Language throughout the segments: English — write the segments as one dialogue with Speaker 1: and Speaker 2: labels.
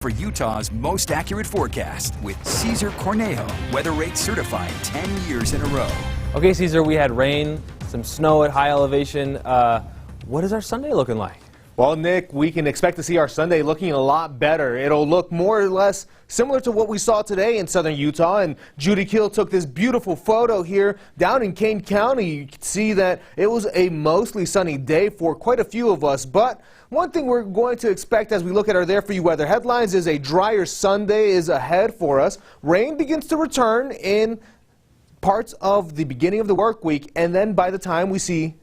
Speaker 1: For Utah's most accurate forecast with Cesar Cornejo, weather rate certified 10 years in a row.
Speaker 2: Okay, Cesar, we had rain, some snow at high elevation. What is our Sunday looking like?
Speaker 3: Well, Nick, we can expect to see our Sunday looking a lot better. It'll look more or less similar to what we saw today in southern Utah. And Judy Keel took this beautiful photo here down in Kane County. You can see that it was a mostly sunny day for quite a few of us. But one thing we're going to expect as we look at our There For You weather headlines is a drier Sunday is ahead for us. Rain begins to return in parts of the beginning of the work week. And then by the time we see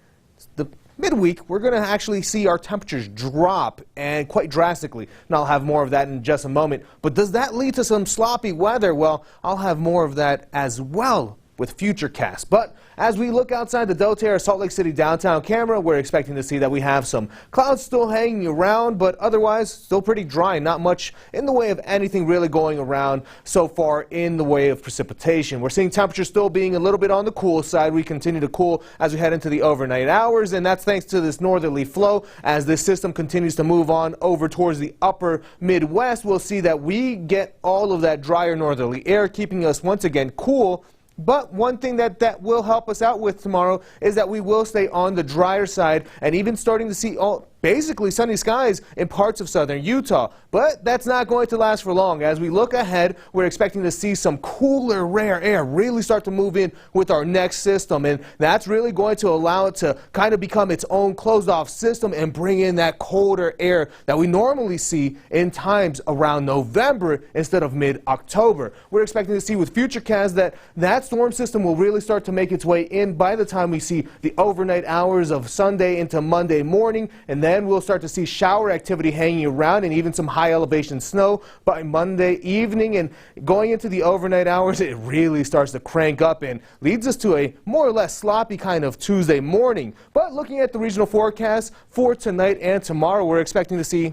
Speaker 3: the midweek, we're going to actually see our temperatures drop, and quite drastically. And I'll have more of that in just a moment. But does that lead to some sloppy weather? Well, I'll have more of that as well with FUTURECAST. But as we look outside the doTERRA Salt Lake City downtown camera, we're expecting to see that we have some clouds still hanging around, but otherwise still pretty dry. Not much in the way of anything really going around so far in the way of precipitation. We're seeing temperatures still being a little bit on the cool side. We continue to cool as we head into the overnight hours, and that's thanks to this northerly flow. As this system continues to move on over towards the upper Midwest, we'll see that we get all of that drier northerly air, keeping us once again cool. But one thing that will help us out with tomorrow is that we will stay on the drier side and even starting to see basically sunny skies in parts of southern Utah. But that's not going to last for long. As we look ahead, we're expecting to see some cooler, rare air really start to move in with our next system. And that's really going to allow it to kind of become its own closed-off system and bring in that colder air that we normally see in times around November instead of mid-October. We're expecting to see with FUTURECAST that storm system will really start to make its way in by the time we see the overnight hours of Sunday into Monday morning, and then we'll start to see shower activity hanging around and even some high elevation snow by Monday evening. And going into the overnight hours, it really starts to crank up and leads us to a more or less sloppy kind of Tuesday morning. But looking at the regional forecast for tonight and tomorrow, we're expecting to see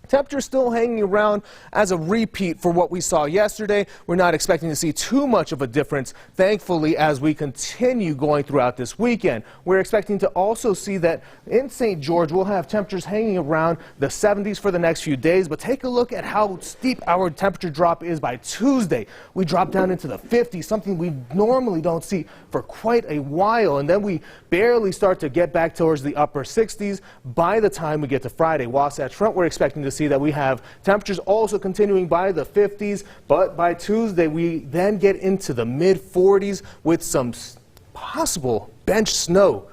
Speaker 3: temperatures still hanging around as a repeat for what we saw yesterday. We're not expecting to see too much of a difference, thankfully, as we continue going throughout this weekend. We're expecting to also see that in St. George, we'll have temperatures hanging around the 70s for the next few days. But take a look at how steep our temperature drop is by Tuesday. We drop down into the 50s, something we normally don't see for quite a while. And then we barely start to get back towards the upper 60s by the time we get to Friday. Wasatch Front, we're expecting to see that we have temperatures also continuing by the 50s, but by Tuesday we then get into the mid 40s with some possible bench snow